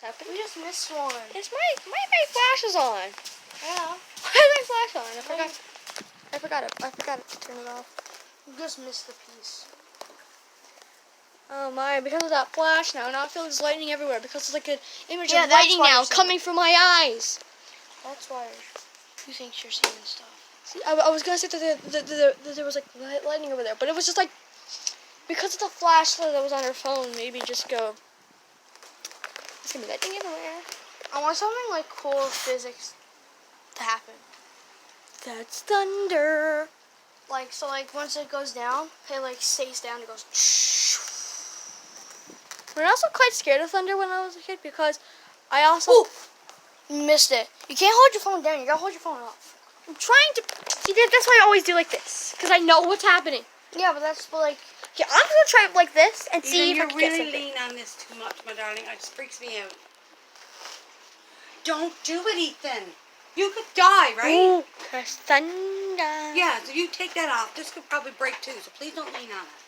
We just missed one. It's my flash is on. Yeah. Why is my flash on? I forgot it to turn it off. We just missed the piece. Oh my, because of that flash now I feel there's lightning everywhere because it's like an image Yeah, of that's lightning why now you're seeing coming from my eyes. That's why you think you're seeing stuff. See, I was gonna say that there was like lightning over there, but it was just like because of the flash that was on her phone. Maybe just go. There's gonna be lightning everywhere. I want something like cool physics to happen. That's thunder. Like so, like once it goes down, it like stays down. It goes. We're also quite scared of thunder when I was a kid because I also. Ooh! You missed it. You can't hold your phone down. You gotta hold your phone up. I'm trying to. See, that's why I always do like this because I know what's happening. Yeah, but that's like. Yeah, I'm gonna try it like this and see if I you can get really something. lean on this too much, my darling. It just freaks me out. Don't do it, Ethan. You could die, right? Ooh, there's thunder. Yeah, so you take that off. This could probably break too, so please don't lean on it.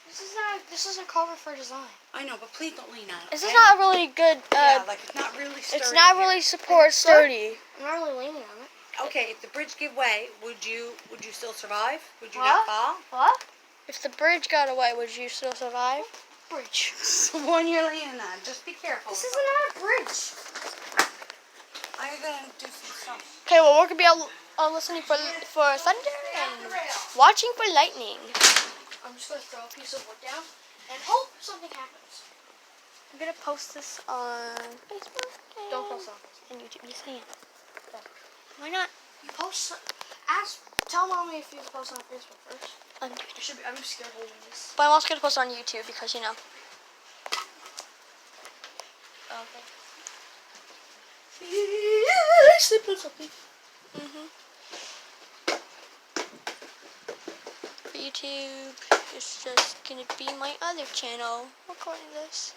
This is a cover for design. I know, but please don't lean on it. This okay? is not a really good. Yeah, like it's not really sturdy. It's not really support sturdy. I'm not really leaning on it. Okay, if the bridge gave way, would you still survive? Would you What? not fall? What? If the bridge got away, would you still survive? Bridge. The one you're leaning on. Just be careful. This is not a bridge. I'm gonna do some stuff. Okay, well we're gonna be listening for thunder and watching for lightning. I'm just gonna throw a piece of wood down and hope something happens. I'm gonna post this on Facebook. Don't post on and YouTube. Just saying. Why not? You post. Tell mommy if you post on Facebook first. On I should be. I'm scared holding this. But I'm also gonna post it on YouTube because you know. Okay. For YouTube, it's just gonna be my other channel recording this.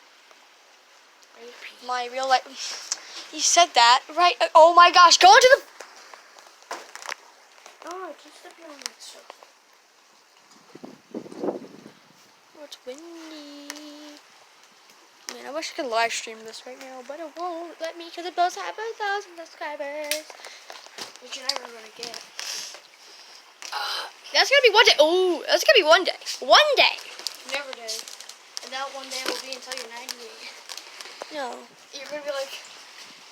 My real life. You said that, right? Oh my gosh, go into the. Oh, just step on that stuff. Oh, it's windy. Man, I wish I could live stream this right now, but it won't let me because it does have 1,000 subscribers. Which you're never gonna get. That's gonna be one day. Oh, that's gonna be one day. One day. Never did. And that one day will be until you're 98. No. You're gonna be like,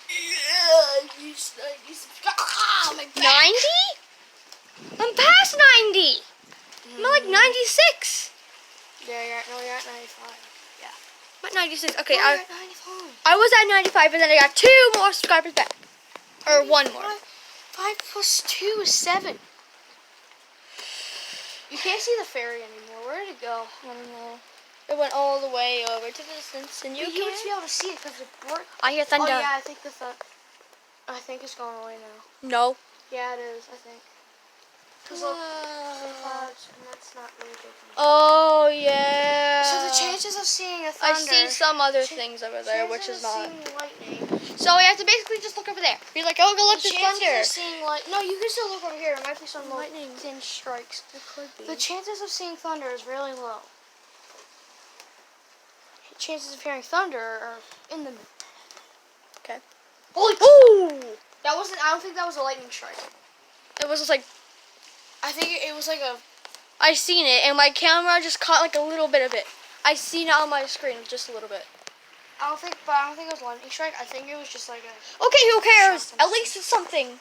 yeah, you subscribe. Ah, my 90? back. I'm past 90. I'm at like 96. Yeah, you're at 95. I'm at 96. Okay, You're at 95. I was at 95, and then I got 2 more subscribers back. Or 1 more. 5 plus 2 is 7. You can't see the ferry anymore. Where did it go? I don't know. It went all the way over to the distance, and you would can't. be able to see it because it broke. I hear thunder. Oh yeah, I think it's going away now. No. Yeah, it is. I think. Because look, the clouds, and that's not really good. Oh yeah. So the chances of seeing a thunder. I see some other things over there, which is chances of not. seeing lightning. So we have to basically just look over there. Be like, oh, go look, The there's chances thunder. of seeing no, you can still look over here. There might be some Lightning. thin strikes. It could be. The chances of seeing thunder is really low. Chances of hearing thunder are in the middle. Okay. Holy! Ooh! That wasn't. I don't think that was a lightning strike. It was just like I think it was like a. I seen it, and my camera just caught like a little bit of it. I seen it on my screen, just a little bit. I don't think it was a lightning strike. I think it was just like a. Okay, who cares? Something. At least it's something.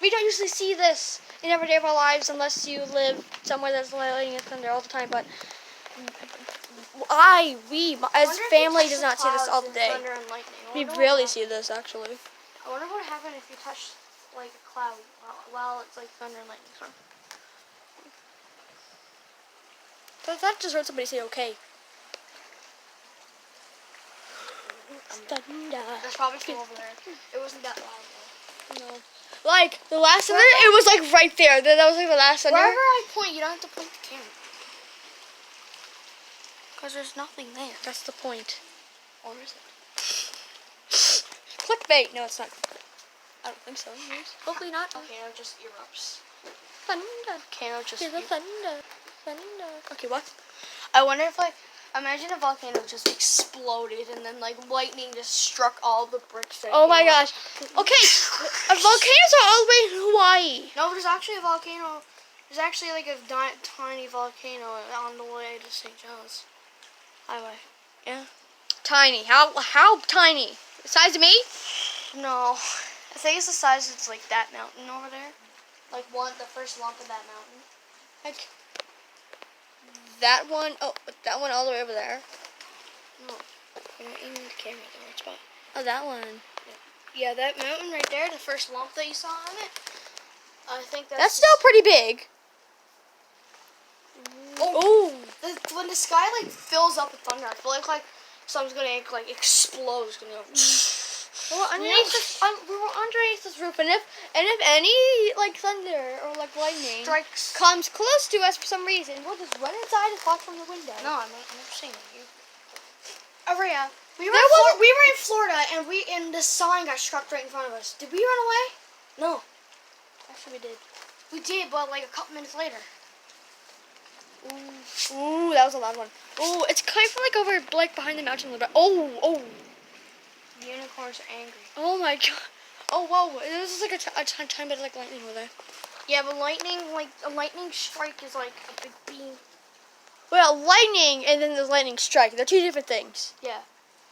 We don't usually see this in every day of our lives unless you live somewhere that's lightning and thunder all the time. But we as family does not see this all the day. Thunder and lightning. We rarely see this actually. I wonder what would happen if you touched like a cloud while it's like thunder and lightning storm. That just heard somebody say okay. Thunder. There's probably from over there. It wasn't that loud though. No. Like the last thunder, it was like right there. That was like the last thunder. Wherever I point, you don't have to point the camera. Because there's nothing there. That's the point. Or is it? Clickbait. No, it's not. I don't think so. Hopefully not. Volcano just erupts. Thunder. Volcano just Hear the thunder. Thunder. Okay, what? I wonder if like Imagine a volcano just exploded and then like lightning just struck all the bricks. That Oh my came out. gosh. Okay, volcanoes are all the way in Hawaii. No, there's actually a volcano. There's actually like a tiny volcano on the way to St. John's Highway. Tiny. How tiny? The size of me? No, I think it's the size. It's like that mountain over there. Like the first lump of that mountain. Like that one. Oh, that one all the way over there. No, I'm not aiming the camera at the right spot. Oh, that one. Yeah, that mountain right there, the first lump that you saw on it. I think That's still pretty big. Oh, when the sky like fills up with thunder, I feel like something's gonna like explode. It's gonna go. Well, we were underneath this roof, and if any like thunder or like lightning Strikes. comes close to us for some reason, we'll just run inside and watch from the window. No, I'm never saying that. Aria, we were There we were in Florida, and the sign got struck right in front of us. Did we run away? No, Actually, we did. we did, but like a couple minutes later. Ooh, that was a loud one. Ooh, it's kind of like over like behind the mountain a little bit. Oh. The unicorns are angry. Oh my god. Oh, whoa. This is like a tiny bit of like lightning over there. Yeah, but lightning, like a lightning strike, is like a big beam. Well, lightning and then there's lightning strike. They're two different things. Yeah.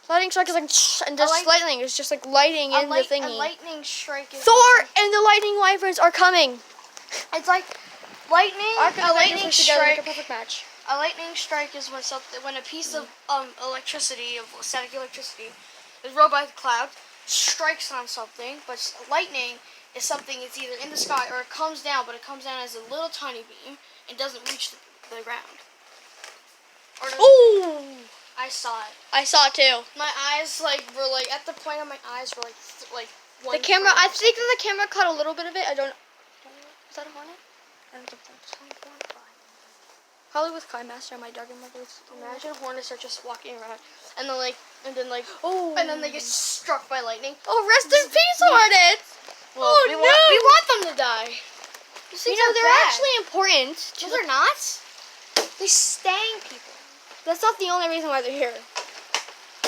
Lightning strike is like, and just lightning is just like lighting in the A thingy. lightning strike is Thor and the lightning wyverns are coming. It's like lightning. A lightning strike. A perfect match. A lightning strike is when a piece of electricity, of static electricity, is rolled by the cloud, strikes on something. But lightning is something that's either in the sky or it comes down, but it comes down as a little tiny beam and doesn't reach the ground. Ooh! I saw it. I saw it too. My eyes were at the point of my eyes were like one. The camera. I think that the camera caught a little bit of it. I don't. Is that a hornet? I don't think that's a hornet. Probably with Master and my dog and my voice. Imagine hornets are just walking around, and then Oh. and then they get struck by lightning. Oh, rest in peace, hornets! Well, Oh, we no. want them to die. You know, they're actually important. No, they're not. They sting people. That's not the only reason why they're here.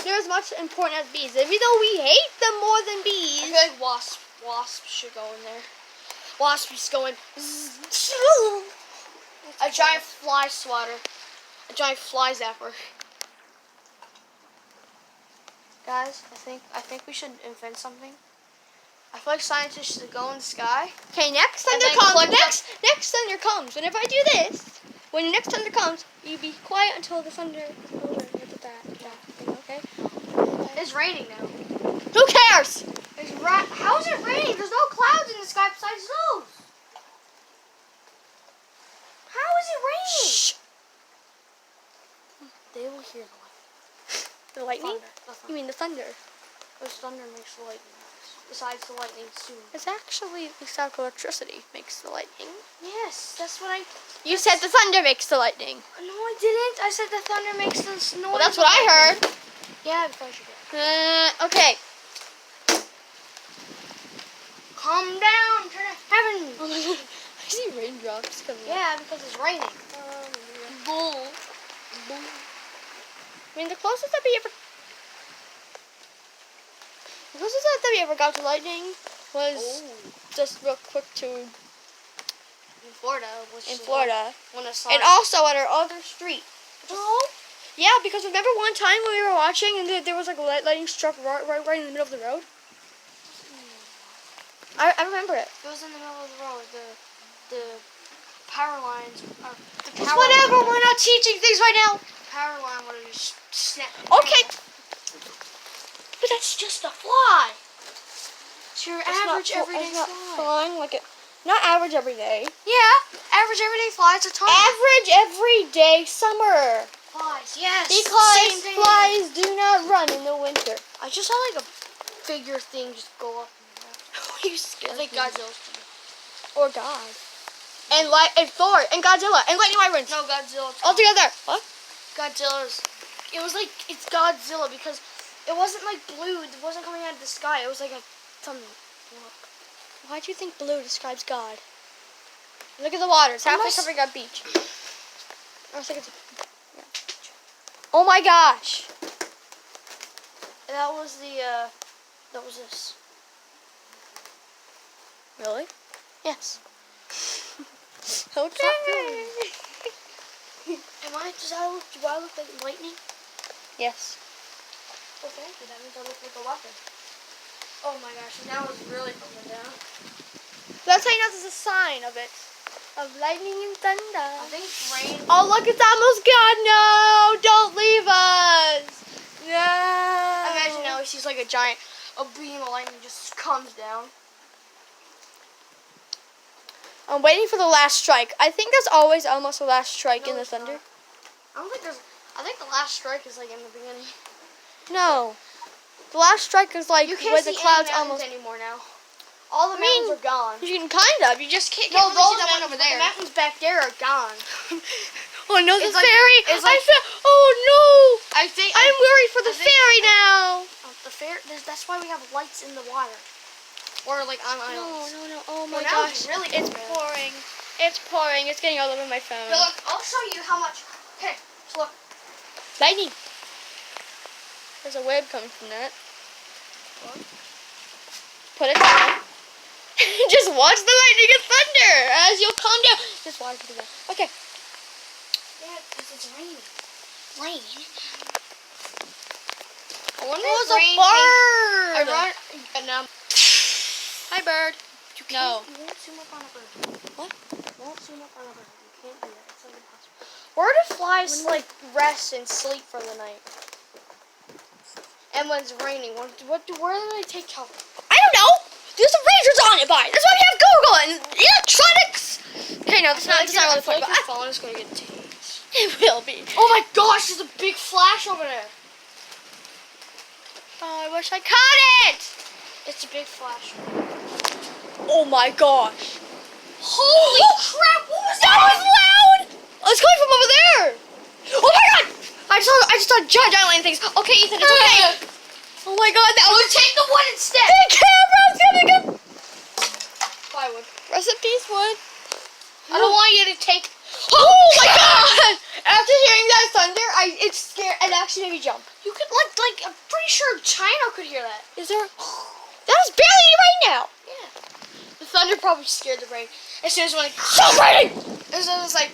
They're as much important as bees, even though we hate them more than I bees. feel like wasps should go in there. Wasps going. A giant fly swatter. A giant fly zapper. Guys, I think we should invent something. I feel like scientists should go in the sky. Okay, next And thunder then comes. collect Next thunder comes. Whenever I do this, when the next thunder comes, you be quiet until the thunder is over. With that thing, okay? It's raining now. Who cares? How is it raining? There's no clouds in the sky besides those. How is it raining? Shh. They will hear The lightning? the You mean the thunder? Because thunder makes the lightning noise. Besides the lightning soon. It's actually the static electricity makes the lightning. Yes, that's what I. You said the thunder makes the lightning. No, I didn't. I said the thunder makes this noise. Well, that's what I heard. Yeah, because you did. Okay. Calm down, turn to heaven. I see raindrops coming. Yeah, because it's raining. Bull. I mean, the closest that we ever got to lightning was just real quick to In Florida, when the sun. and also at our other street. No. Yeah, because remember one time when we were watching and there was like lightning struck right in the middle of the road. I remember it. It was in the middle of the road. The power lines. Whatever. We're not teaching things right now. Power line would have just snapped. Okay. But that's just a fly. It's your It's average not, everyday it's not fly. flying like it. Not average every day. Yeah, average everyday fly. It's a ton. Average everyday summer. Flies, yes. Because Same thing. flies do not run in the winter. I just saw like a figure thing just go up. You I scared think me. Godzilla's coming. Or God. And Thor and Godzilla and lightning wyverns. No, Godzilla's All coming. together. What? Godzilla's. It was like it's Godzilla because it wasn't like blue. It wasn't coming out of the sky. It was like something. Why do you think blue describes God? Look at the water. It's halfway Unless- covering our beach. I think it's a beach. Oh my gosh. That was that was this. Really? Yes. Okay. Do I look like lightning? Yes. Oh, thank you. That means I look like a weapon. Oh my gosh, now it's really coming down. That's how you know this is a sign of it. Of lightning and thunder. I think rain. Oh, look, it's almost gone. No, don't leave us. No. Imagine now he sees like a beam of lightning just comes down. I'm waiting for the last strike. I think there's always almost a last strike in the it's thunder. not. I don't think there's. I think the last strike is like in the beginning. No. The last strike is like You can't when see the clouds any mountains almost. anymore now. All the I mean, mountains are gone. You can kind of. You just can't No, really those see that one mountains, over but there. the mountains back there are gone. Oh no, the It's like- fairy! it's like- Oh no! I think. I'm worried for the I think- fairy now. The fair. That's why we have lights in the water, or like on islands. No. Oh Well, my now gosh. it's really It's bad. pouring. It's pouring. It's getting all over my phone. But look, I'll show you how much. Okay, so look. Lightning. There's a wave coming from that. What? Put it down. Just watch the lightning and thunder as you'll calm down. Just watch it down. Okay. Yeah, because it's raining. Rain. I wonder Oh, if it's a rain bird. I run and now. Hi, bird. No. You won't zoom up on a bird. What? You won't zoom up on a bird. You can't do that. It's like impossible. Where do flies like rest and sleep for the night? And when it's raining, where do they take cover? I don't know. There's some rangers on it, by. That's why we have Google and electronics. Okay, no, that's not really I feel funny. like your phone is gonna get tased. It will be. Oh my gosh, there's a big flash over there. Oh, I wish I caught it. It's a big flash. Oh my gosh. Holy crap! What was That was loud. Oh, it's coming from over there. Oh my god. I just saw giant lightning things. Okay, Ethan, it's okay. Oh my god, that was Take the wood instead. the camera's gonna go. Plywood. Rest in peace, wood. I don't want you to take. Oh my god! After hearing that thunder, it scared. It actually made me jump. You could like. I'm pretty sure China could hear that. Is there? That is barely right now. Yeah. The thunder probably scared the rain. As soon as it went. Stop raining! As soon as it was like.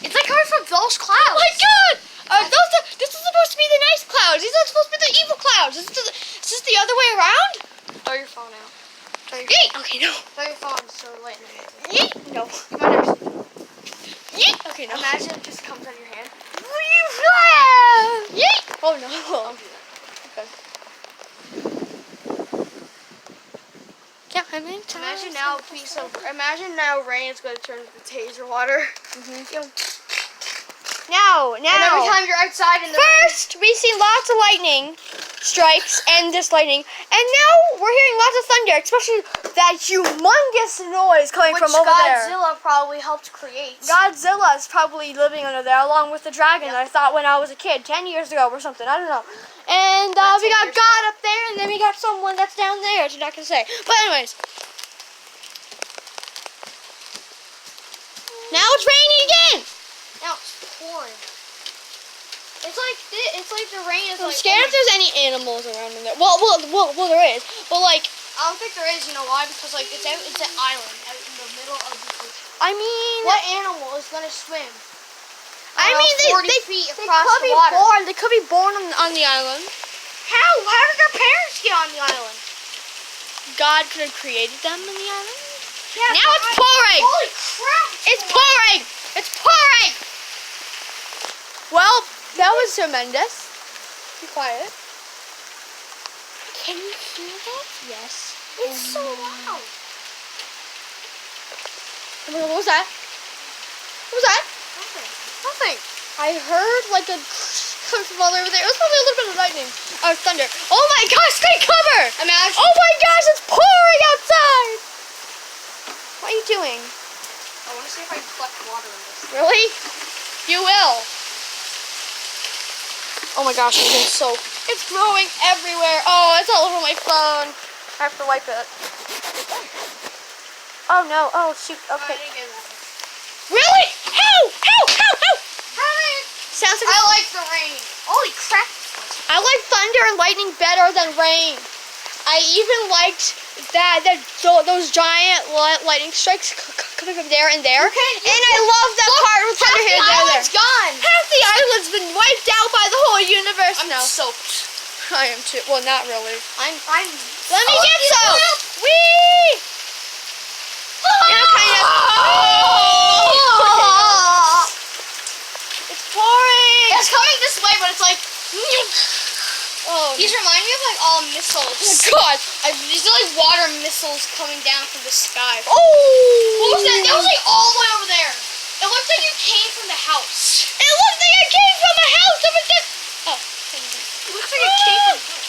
It's like coming from those clouds. Oh my god! This is supposed to be the nice clouds. These are supposed to be the evil clouds. Is this the other way around? Throw your phone out. Yeet! Okay, no. Throw your phone so lightning. Yeet! No. You might actually. Yeet! Okay, no. Imagine it just comes out of your hand. Yeet! Oh no. Don't do that. Okay. Yeah, I'm in time. Imagine now rain is going to turn into taser water. Now. And every time you're outside in the First, we see lots of lightning strikes and this lightning, and now we're hearing lots of thunder, especially that humongous noise coming which from over there. Godzilla probably helped create. Godzilla is probably living under there along with the dragon that I thought when I was a kid, 10 years ago or something, I don't know. And Not we 10 got years God up there, and then we got someone that's down there, which I'm not going to say. But anyways. Now it's raining again! Now it's pouring. It's like the rain is I'm like. scared if there's any animals around in there. Well, there is. But like, I don't think there is. You know why? Because like it's an island out in the middle of the ocean. I mean, What animal is gonna swim? I mean, 40 they feet they across could the be water. born. They could be born on the island. How? How did their parents get on the island? God could have created them in the island. Yeah, Now it's pouring. Holy crap! It's pouring. It's pouring. Well, that was tremendous. Be quiet. Can you hear that? Yes. It's so loud. What was that? What was that? Nothing. I heard like a coming from all over there. It was probably a little bit of lightning. Or thunder. Oh my gosh, great cover! Imagine. Oh my gosh, it's pouring outside! What are you doing? I want to see if I can collect water in this. Really? You will. Oh my gosh, it's been so... It's growing everywhere. Oh, it's all over my phone. I have to wipe it. Oh no. Oh shoot. I Okay. didn't get that. Really? How? Sounds like I like the rain. Holy crap. I like thunder and lightning better than rain. I even liked those giant lightning strikes coming from there and there. And I love that part with thunder here and there. It's gone. Half the island's been wiped out by the whole universe I'm now. soaked. I am too. Well, not really. I'm. Let me get some. Whee! Yeah, kind of. It's pouring. It's coming this way, but it's like. Oh, These remind me of like all missiles. God. These are like water missiles coming down from the sky. Oh. What was that? That was like all the way over there. It looked like you came from the house. It looks like I came from a house over there. Oh. It looks like it came from.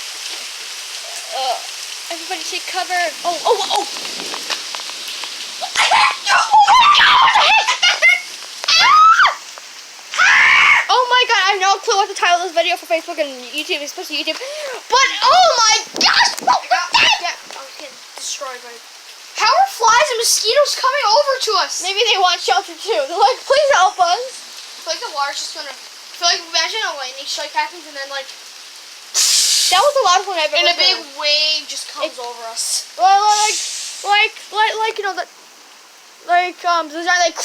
Everybody take cover. Oh. Oh my god, I have no clue what to title this video for Facebook and YouTube, especially YouTube. But oh my gosh! What was that? Yeah, I was getting destroyed by. How are flies and mosquitoes coming over to us? Maybe they want shelter too. They're like, please help us. I feel like the water's just gonna. I feel like imagine a lightning strike happens and then like. That was the loudest one I've ever And a heard. big wave just comes over us. Like you know that, the giant like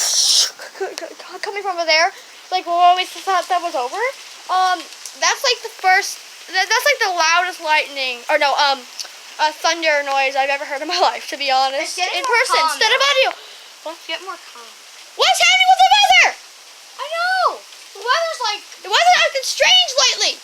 coming from over there. Like we always thought that was over. That's like the first. That's like the loudest lightning or no thunder noise I've ever heard in my life. To be honest, It's getting in more person calm instead of now. audio. Get more calm. What's happening with the weather? I know. The weather's like. The weather's acting strange lately.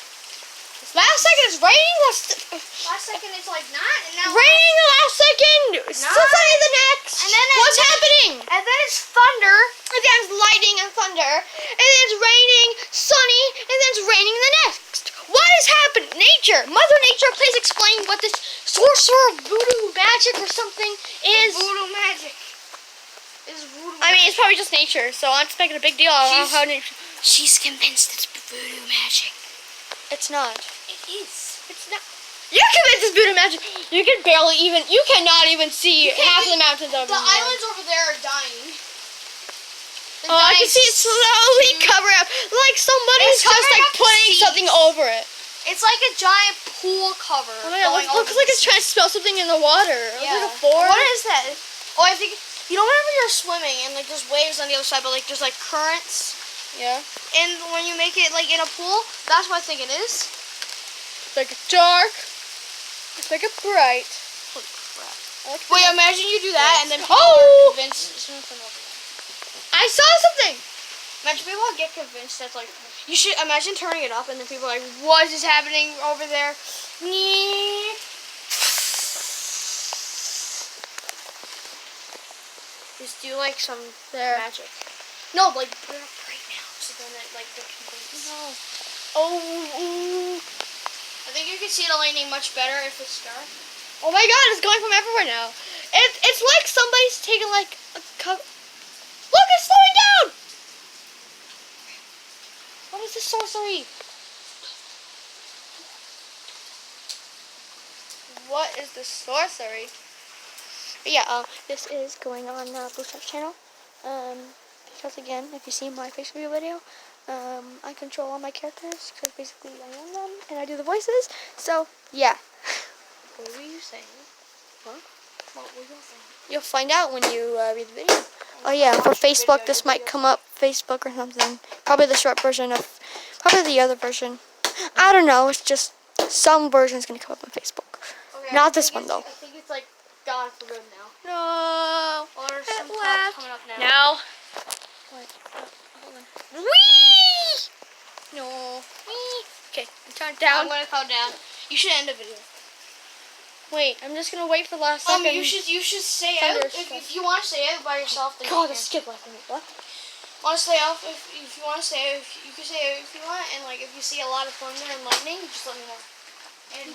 Last second it's raining. Last second it's like not, and now. Raining the last second. Sunny the next. And then what's happening? And then it's thunder. And then it's lightning and thunder. And then it's raining, sunny, and then it's raining the next. What has happened? Nature. Mother Nature, please explain what this sorcerer voodoo magic or something is. Voodoo magic. It's voodoo. I mean, it's probably just nature, so I'm just making a big deal out of how nature. She's convinced it's voodoo magic. It's not. It is. It's not. You're convinced it's voodoo magic. You can barely even. You cannot even see half of the mountains over The there. islands over there are dying. They're Oh, I dying can see it slowly cover up. Like somebody's It's just covering like up the putting seas. something over it. It's like a giant pool cover. Oh my god, going looks over like the it's trying to spill something in the water. It looks like a Yeah. fork. What is that? Oh, I think you know whenever you're swimming and like there's waves on the other side, but like there's like currents, Yeah. and when you make it like in a pool, that's what I think it is. It's like dark. It's like a bright. Holy crap! I like Wait, imagine you do that and then people Oh! are convinced it's nothing over there. I saw something. Imagine people get convinced that's like you should imagine turning it up and then people are like, what is happening over there? Just do like some There. magic. No, like put it up right now, so then it like they're convinced. Oh. I think you can see the lightning much better if it's dark. Oh my god, it's going from everywhere now. It's like somebody's taking like a cup. Look, it's slowing down. What is this sorcery? What is this sorcery? But yeah, this is going on Blue Shark's channel. Because again, if you see my Facebook video, I control all my characters because basically I am them and I do the voices. So yeah, What were you saying? What? What were you saying? you'll find out when you read the video. Oh yeah, for Facebook, this might come up Facebook or something. Probably the short version of, probably the other version. I don't know. It's just some version's gonna come up on Facebook. Okay, Not I this think one, though. I think it's like gone for good now. No. Or there's some It clouds left. coming up now. Now. Wait. Hold on. Whee! No. Whee! Okay, I'm turning I'm down. gonna count down. You should end the video. Wait, I'm just gonna wait for the last second. You should say it. Thunder If you want to say it by yourself, then God, you the can. skip left me. What? Want to stay off? If you want to say it, you can say it if you want. And like if you see a lot of thunder and lightning, just let me know. And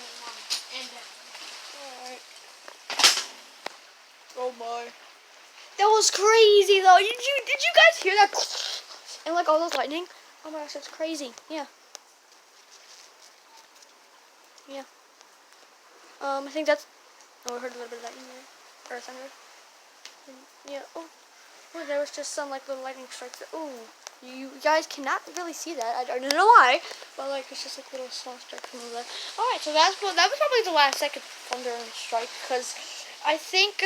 Alright. Oh my. That was crazy though. Did you guys hear that? And like all those lightning? Oh my gosh, that's crazy. Yeah. Yeah. I think that's. Oh, I heard a little bit of lightning there. or thunder. And, yeah. Oh, there was just some like little lightning strikes. Oh, you guys cannot really see that. I don't know why, but like it's just like little small strikes from that. All right, so that was probably the last second thunder and strike because I think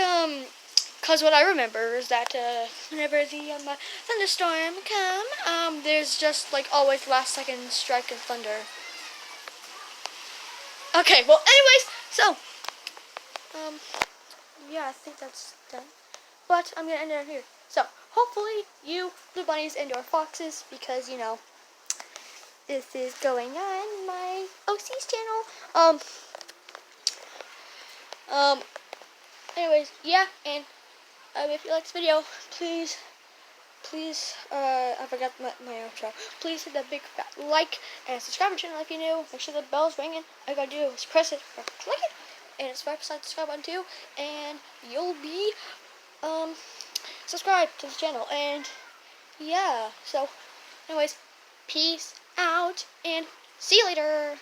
because what I remember is that whenever the thunderstorm come, there's just like always last second strike and thunder. Okay, well, anyways, so yeah, I think that's done. But I'm gonna end it here. So hopefully you blue bunnies and or foxes, because you know this is going on my OC's channel. Anyways, yeah, and if you like this video, please, I forgot my outro. Please hit that big fat like and subscribe to the channel if you're new. Make sure the bell's ringing. All you gotta do is press it or click it, and it's right beside the subscribe button too, and you'll be subscribe to the channel. And yeah, so anyways, peace out and see you later.